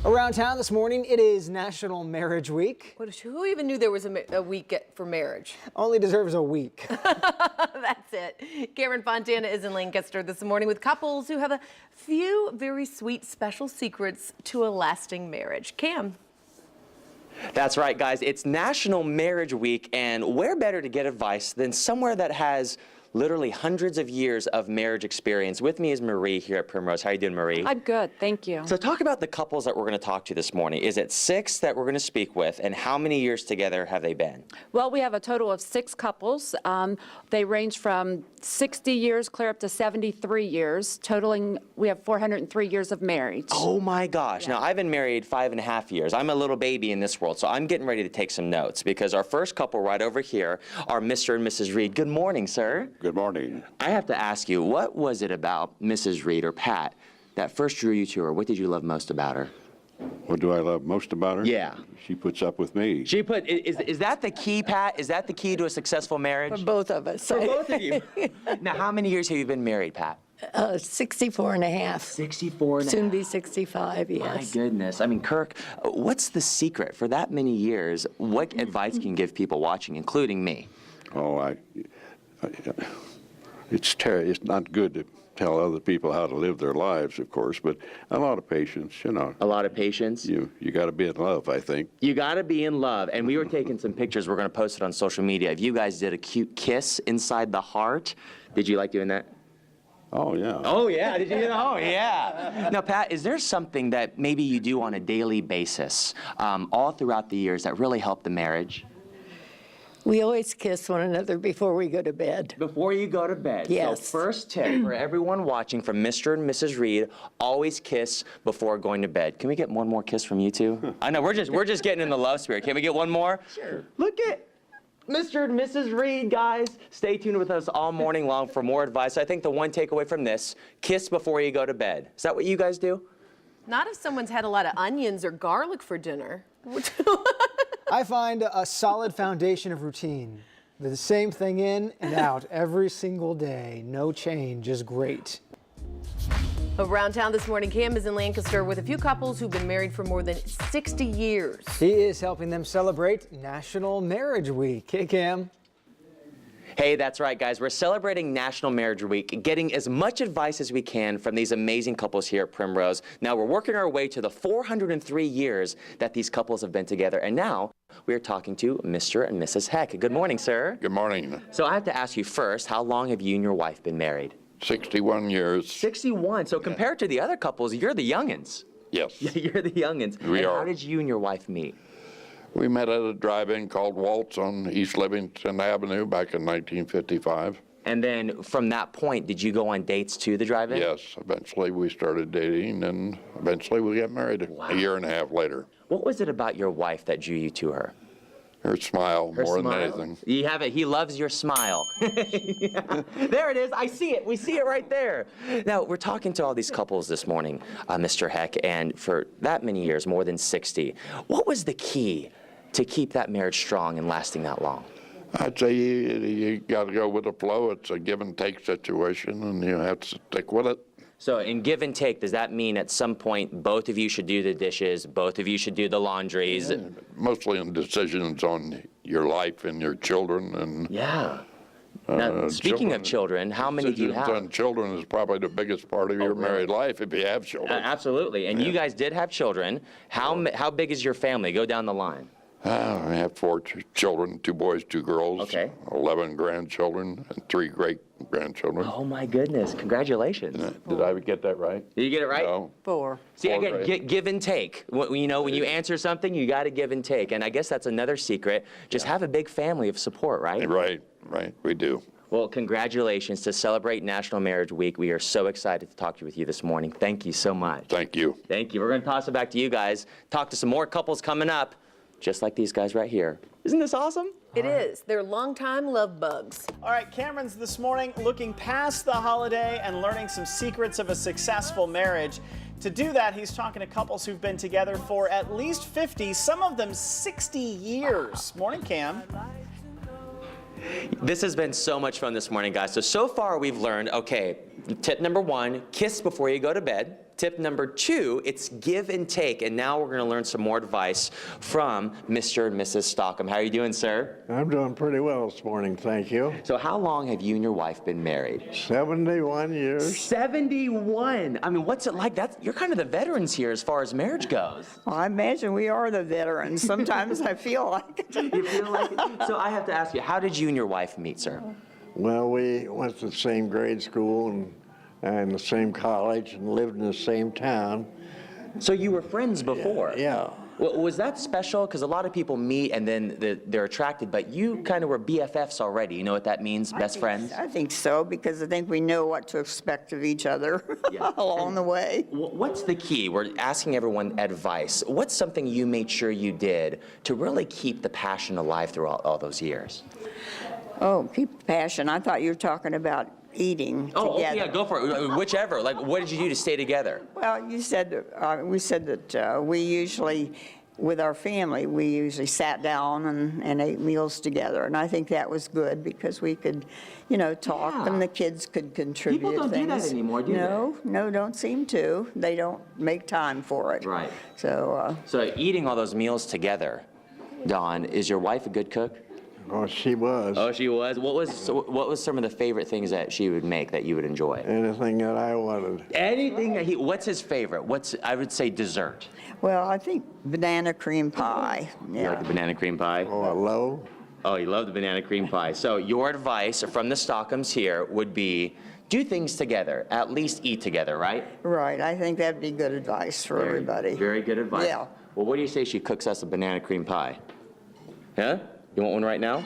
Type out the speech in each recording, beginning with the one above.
Around town this morning, it is National Marriage Week. Who even knew there was a week for marriage? Only deserves a week. That's it. Karen Fontana is in Lancaster this morning with couples who have a few very sweet special secrets to a lasting marriage. Cam. That's right, guys. It's National Marriage Week, and where better to get advice than somewhere that has literally hundreds of years of marriage experience. With me is Marie here at Primrose. How are you doing, Marie? I'm good, thank you. So talk about the couples that we're going to talk to this morning. Is it 6 that we're going to speak with, and how many years together have they been? Well, we have a total of 6 couples. They range from 60 years clear up to 73 years, totaling, we have 403 years of marriage. Oh my gosh. Yeah. Now, I've been married 5.5 years. I'm a little baby in this world, so I'm getting ready to take some notes because our first couple right over here are Mr. and Mrs. Reed. Good morning, sir. Good morning. I have to ask you, what was it about Mrs. Reed or Pat that first drew you to her? What did you love most about her? What do I love most about her? Yeah. She puts up with me. Is that the key, Pat? Is that the key to a successful marriage? For both of us. For both of you. Now, how many years have you been married, Pat? 64 and a half. 64 and a Soon half. be 65, yes. My goodness. I mean, Kirk, what's the secret for that many years? What advice can you give people watching, including me? Oh, it's not good to tell other people how to live their lives, of course, but a lot of patience, you know. A lot of patience? You got to be in love, I think. You got to be in love. And we were taking some pictures. We're going to post it on social media. If you guys did a cute kiss inside the heart, did you like doing that? Oh, yeah. Oh, yeah. Did you? Oh, yeah. Now, Pat, is there something that maybe you do on a daily basis all throughout the years that really helped the marriage? We always kiss one another before we go to bed. Before you go to bed. Yes. So first tip for everyone watching from Mr. and Mrs. Reed, always kiss before going to bed. Can we get one more kiss from you two? I know, we're just getting in the love spirit. Can we get one more? Sure. Look at Mr. and Mrs. Reed, guys. Stay tuned with us all morning long for more advice. I think the one takeaway from this, kiss before you go to bed. Is that what you guys do? Not if someone's had a lot of onions or garlic for dinner. I find a solid foundation of routine. The same thing in and out every single day. No change is great. Around town this morning, Cam is in Lancaster with a few couples who've been married for more than 60 years. He is helping them celebrate National Marriage Week. Hey, Cam. Hey, that's right, guys. We're celebrating National Marriage Week, getting as much advice as we can from these amazing couples here at Primrose. Now, we're working our way to the 403 years that these couples have been together, and now we're talking to Mr. and Mrs. Heck. Good morning, sir. Good morning. So I have to ask you first, how long have you and your wife been married? 61 years. 61. So compared to the other couples, you're the youngins. Yes. You're the youngins. We are. How did you and your wife meet? We met at a drive-in called Waltz on East Livingston Avenue back in 1955. And then from that point, did you go on dates to the drive-in? Yes. Eventually we started dating, and eventually we got married a year and a half later. What was it about your wife that drew you to her? Her smile, more than anything. You have it. He loves your smile. Yeah. There it is. I see it. We see it right there. Now, we're talking to all these couples this morning, Mr. Heck, and for that many years, more than 60. What was the key to keep that marriage strong and lasting that long? I'd say you got to go with the flow. It's a give and take situation, and you have to stick with it. So in give and take, does that mean at some point both of you should do the dishes, both of you should do the laundries? Yeah, mostly in decisions on your life and your children. And yeah. Now, speaking of children, how many do you have? Decisions on children is probably the biggest part of your married life if you have children. Absolutely. And you guys did have children. How big is your family? Go down the line. I have 4 children, 2 boys, 2 girls, okay. 11 grandchildren, and 3 great-grandchildren. Oh, my goodness. Congratulations. Did I get that right? Did you get it right? No. 4. See, 4 again, give and take. You know, when you answer something, you got to give and take. And I guess that's another secret. Just have a big family of support, right? Right, we do. Well, congratulations to celebrate National Marriage Week. We are so excited to talk with you this morning. Thank you so much. Thank you. Thank you. We're going to toss it back to you guys. Talk to some more couples coming up, just like these guys right here. Isn't this awesome? It is. They're longtime love bugs. All right, Cameron's this morning looking past the holiday and learning some secrets of a successful marriage. To do that, he's talking to couples who've been together for at least 50, some of them 60 years. Morning, Cam. This has been so much fun this morning, guys. So far we've learned, okay, tip number 1, kiss before you go to bed. Tip number 2, it's give and take. And now we're going to learn some more advice from Mr. and Mrs. Stockham. How are you doing, sir? I'm doing pretty well this morning, thank you. So how long have you and your wife been married? 71 years. 71. I mean, what's it like? You're kind of the veterans here as far as marriage goes. Well, I imagine we are the veterans. Sometimes I feel like it. You feel like it? So I have to ask you, how did you and your wife meet, sir? Well, we went to the same grade school and the same college and lived in the same town. So you were friends before? Yeah. Well, was that special? Because a lot of people meet and then they're attracted, but you kind of were BFFs already. You know what that means, best friends? I think so, because I think we know what to expect of each other Yeah. along the way. What's the key? We're asking everyone advice. What's something you made sure you did to really keep the passion alive through all those years? Oh, keep the passion. I thought you were talking about eating Oh, together. yeah, go for it. Whichever. Like, what did you do to stay together? Well, we said that we usually, with our family, we usually sat down and ate meals together. And I think that was good because we could, talk Yeah. and the kids could contribute People don't things. do that anymore, do they? No, don't seem to. They don't make time for it. Right. So, So eating all those meals together, Dawn, is your wife a good cook? Oh, she was. Oh, she was? What was some of the favorite things that she would make that you would enjoy? Anything that I wanted. Anything that what's his favorite? I would say dessert. well, I think banana cream pie. You Yeah. like the banana cream pie? Oh, hello? Oh, you love the banana cream pie. So your advice from the Stockhams here would be do things together, at least eat together, right? Right. I think that'd be good advice for everybody. Very good advice. Yeah. Well, what do you say she cooks us a banana cream pie? Huh? You want one right now?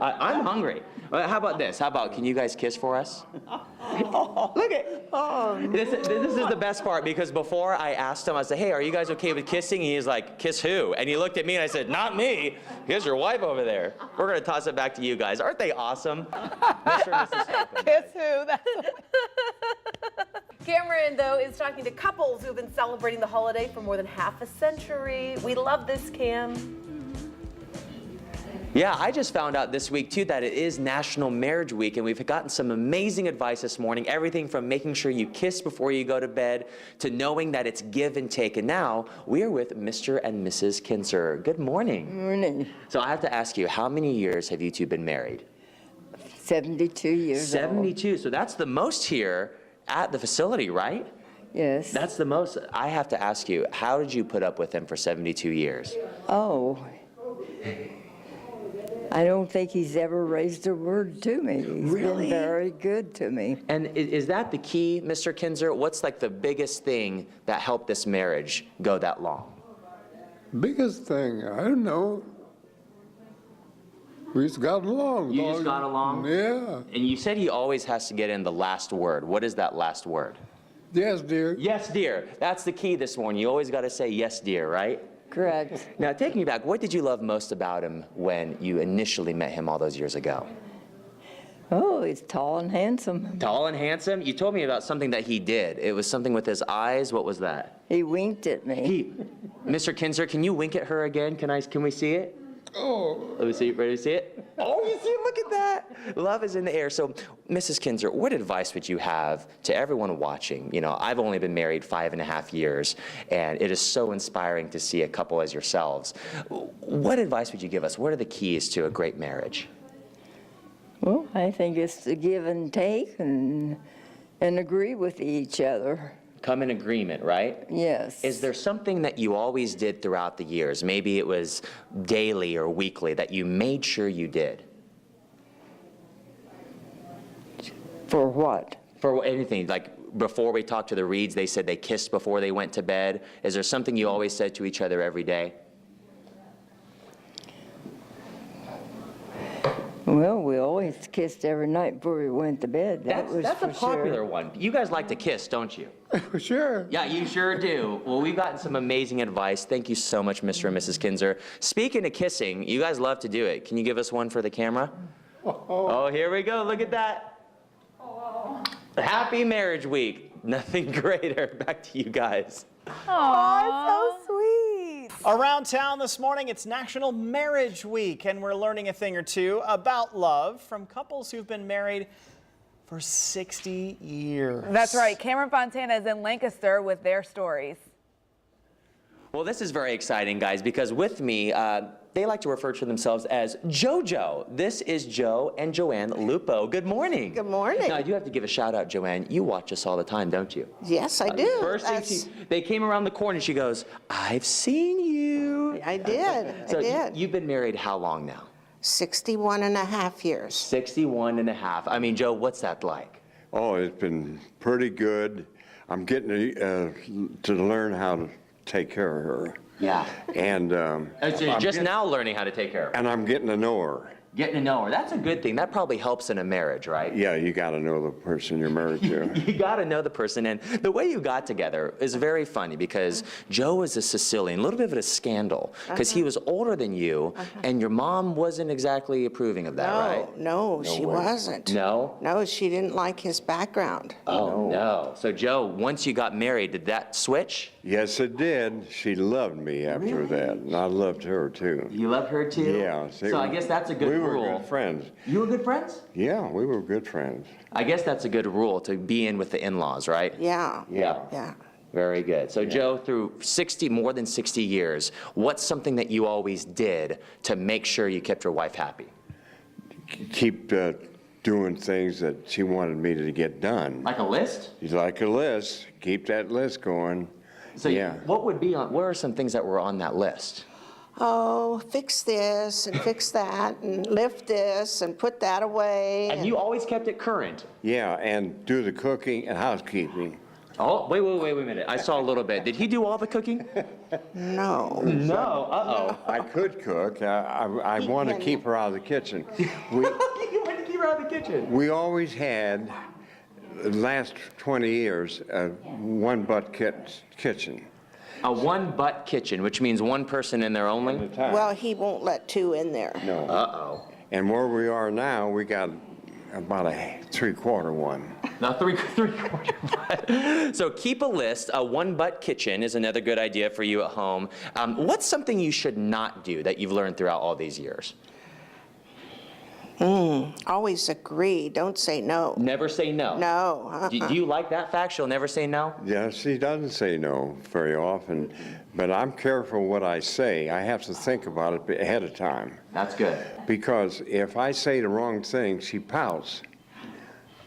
I'm hungry. How about this? Can you guys kiss for us? Look at. This is the best part because before I asked him, I said, hey, are you guys okay with kissing? And he's like, kiss who? And he looked at me and I said, not me. Here's your wife over there. We're going to toss it back to you guys. Aren't they awesome? Mr. and Mrs. Stockham. Guess who? Cameron, though, is talking to couples who have been celebrating the holiday for more than half a century. We love this, Cam. Yeah, I just found out this week, too, that it is National Marriage Week, and we've gotten some amazing advice this morning, everything from making sure you kiss before you go to bed to knowing that it's give and take. And now we are with Mr. and Mrs. Kinzer. Good morning. Morning. So I have to ask you, how many years have you two been married? 72 years old. 72. So that's the most here at the facility, right? Yes. That's the most. I have to ask you, how did you put up with him for 72 years? Oh. I don't think he's ever raised a word to me. He's Really? been very good to me. And is that the key, Mr. Kinzer? What's like the biggest thing that helped this marriage go that long? Biggest thing, I don't know. We just got along. You just got along? Yeah. And you said he always has to get in the last word. What is that last word? Yes, dear. Yes, dear. That's the key this morning. You always got to say yes, dear, right? Correct. Now, take me back. What did you love most about him when you initially met him all those years ago? Oh, he's tall and handsome. Tall and handsome? You told me about something that he did. It was something with his eyes. What was that? He winked at me. Mr. Kinzer, can you wink at her again? Can we see it? Oh. Let me see. Ready to see it? Oh, you see it? Look at that. Love is in the air. So, Mrs. Kinzer, what advice would you have to everyone watching? You know, I've only been married 5.5 years, and it is so inspiring to see a couple as yourselves. What advice would you give us? What are the keys to a great marriage? Well, I think it's to give and take and agree with each other. Come in agreement, right? Yes. Is there something that you always did throughout the years, maybe it was daily or weekly, that you made sure you did? For what? For anything, like before we talked to the Reeds, they said they kissed before they went to bed. Is there something you always said to each other every day? Well, we always kissed every night before we went to bed. That's a for popular sure. one. You guys like to kiss, don't you? Sure. Yeah, you sure do. Well, we've gotten some amazing advice. Thank you so much, Mr. and Mrs. Kinzer. Speaking of kissing, you guys love to do it. Can you give us one for the camera? Oh, here we go. Look at that. Happy Marriage Week. Nothing greater. Back to you guys. Oh, so sweet. Around town this morning, it's National Marriage Week, and we're learning a thing or two about love from couples who've been married for 60 years. That's right. Cameron Fontana is in Lancaster with their stories. Well, this is very exciting, guys, because with me, they like to refer to themselves as JoJo. This is Joe and Joanne Lupo. Good morning. Good morning. Now, I do have to give a shout out, Joanne. You watch us all the time, don't you? Yes, I do. First thing they came around the corner, she goes, "I've seen you." I did. So I did. You've been married how long now? 61 and a half years. 61 and a half. I mean, Joe, what's that like? Oh, it's been pretty good. I'm getting to learn how to take care of her. Yeah. And So you're just now learning how to take care of her. and I'm getting to know her. Getting to know her. That's a good thing. That probably helps in a marriage, right? Yeah, you got to know the person you're married to. You got to know the person. And the way you got together is very funny because Joe is a Sicilian, a little bit of a scandal because he was older than you and your mom wasn't exactly approving of that, right? No, she wasn't. No? No, she didn't like his background. Oh, no. So, Joe, once you got married, did that switch? Yes, it did. She loved me after that, and I loved her too. You love her too? Yeah. So I guess that's a good We rule. were good friends. You were good friends? Yeah, we were good friends. I guess that's a good rule to be in with the in-laws, right? Yeah. Yeah. Yeah. Very good. So, Joe, through more than 60 years, what's something that you always did to make sure you kept your wife happy? Keep doing things that she wanted me to get done. Like a list? Like a list. Keep that list going. So, what are some things that were on that list? Oh, fix this and fix that and lift this and put that away. And you always kept it current? Yeah, and do the cooking and housekeeping. Oh, wait a minute. I saw a little bit. Did he do all the cooking? No. No. Uh-oh. I could cook. I want to keep her out of the kitchen. You want to keep her out of the kitchen? We always had, the last 20 years, a one-butt kitchen. A one-butt kitchen, which means one person in there only? Well, he won't let two in there. No. Uh-oh. And where we are now, we got about a three-quarter one. Now, three-quarter. So keep a list. A one-butt kitchen is another good idea for you at home. What's something you should not do that you've learned throughout all these years? Always agree. Don't say no. Never say no. No. Do you like that fact? She'll never say no? Yeah, she doesn't say no very often, but I'm careful what I say. I have to think about it ahead of time. That's good. Because if I say the wrong thing, she pouts.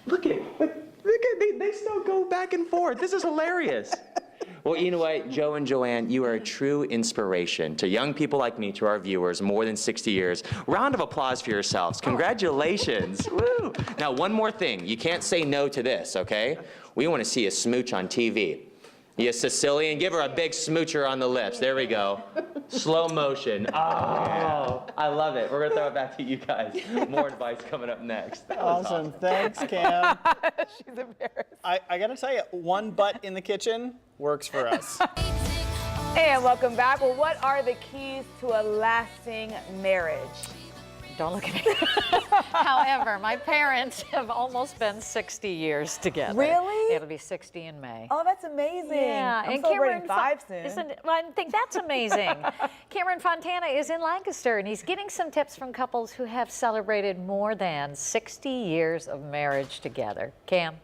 Look at they still go back and forth. This is hilarious. Well, you know what, Joe and Joanne, you are a true inspiration to young people like me, to our viewers, more than 60 years. Round of applause for yourselves. Congratulations. Woo. Now, one more thing. You can't say no to this, okay? We want to see a smooch on TV. You Sicilian, give her a big smoocher on the lips. There we go. Slow motion. Oh, I love it. We're going to throw it back to you guys. More advice coming up next. That was Awesome. Thanks, Cam. She's embarrassed. I got to tell you, one butt in the kitchen works for us. And welcome back. Well, what are the keys to a lasting marriage? Don't look at me. However, my parents have almost been 60 years together. Really? It'll be 60 in May. Oh, that's amazing. Yeah, I'm and celebrating Cameron 5 soon. I think that's amazing. Cameron Fontana is in Lancaster, and he's getting some tips from couples who have celebrated more than 60 years of marriage together. Cam?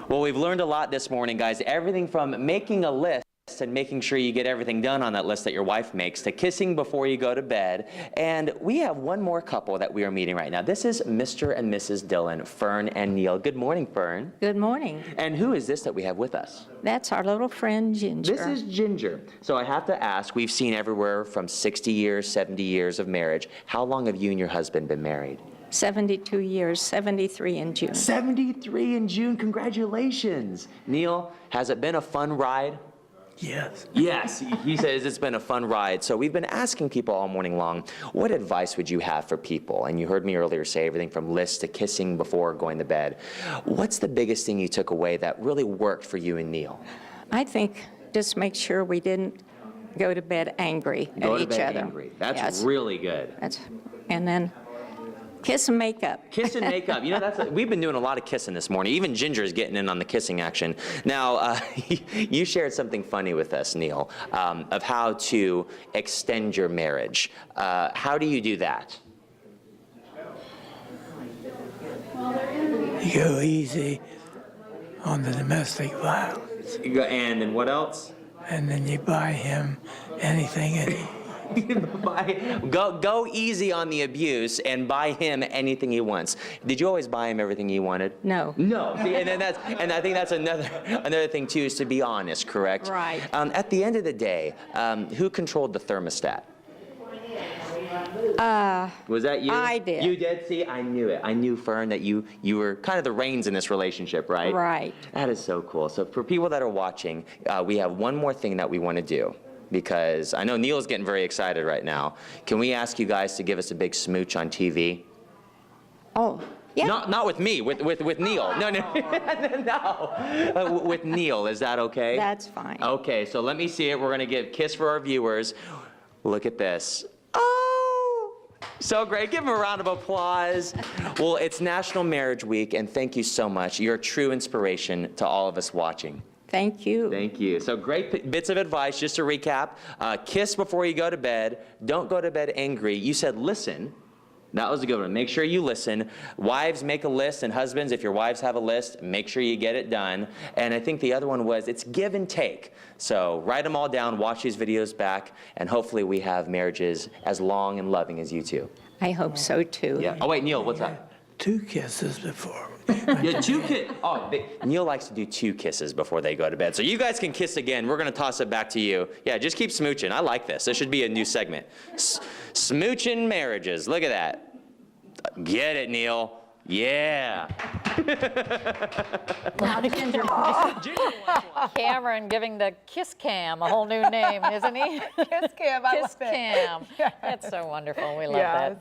Well, we've learned a lot this morning, guys. Everything from making a list and making sure you get everything done on that list that your wife makes, to kissing before you go to bed. And we have one more couple that we are meeting right now. This is Mr. and Mrs. Dillon, Fern and Neil. Good morning, Fern. Good morning. And who is this that we have with us? That's our little friend Ginger. This is Ginger. So I have to ask, we've seen everywhere from 60 years, 70 years of marriage. How long have you and your husband been married? 72 years, 73 in June. 73 in June. Congratulations. Neil, has it been a fun ride? Yes. Yes, he says it's been a fun ride. So we've been asking people all morning long, what advice would you have for people? And you heard me earlier say everything from lists to kissing before going to bed. What's the biggest thing you took away that really worked for you and Neil? I think just make sure we didn't go to bed angry at each other. Go to bed angry. That's really good. And then kiss and make up. Kiss and make up. You know, we've been doing a lot of kissing this morning. Even Ginger is getting in on the kissing action. Now, you shared something funny with us, Neil, of how to extend your marriage. How do you do that? You go easy on the domestic violence. And then what else? And then you buy him anything and Go easy on the abuse and buy him anything he wants. Did you always buy him everything he wanted? No. No. See, and I think that's another thing too, is to be honest, correct? Right. At the end of the day, who controlled the thermostat? Was that you? I did. You did? See, I knew it. I knew, Fern, that you were kind of the reins in this relationship, right? Right. That is so cool. So for people that are watching, we have one more thing that we want to do, because I know Neil's getting very excited right now. Can we ask you guys to give us a big smooch on TV? Oh, yeah. Not with me, with Neil. No. No. With Neil, is that okay? That's fine. Okay, so let me see it. We're going to give a kiss for our viewers. Look at this. Oh, so great. Give him a round of applause. Well, it's National Marriage Week, and thank you so much. You're a true inspiration to all of us watching. Thank you. Thank you. So great bits of advice, just to recap. Kiss before you go to bed. Don't go to bed angry. You said listen. That was a good one. Make sure you listen. Wives, make a list, and husbands, if your wives have a list, make sure you get it done. And I think the other one was, it's give and take. So write them all down, watch these videos back, and hopefully we have marriages as long and loving as you two. I hope so too. Yeah. Oh wait, Neil, what's that? 2 kisses before. Yeah, 2 kisses. Oh, Neil likes to do 2 kisses before they go to bed. So you guys can kiss again. We're going to toss it back to you. Yeah, just keep smooching. I like this. This should be a new segment. Smooching marriages. Look at that. Get it, Neil. Yeah. Cameron giving the kiss cam a whole new name, isn't he? Kiss cam, I Kiss love it. cam. Yeah. That's so wonderful. We love Yeah, that.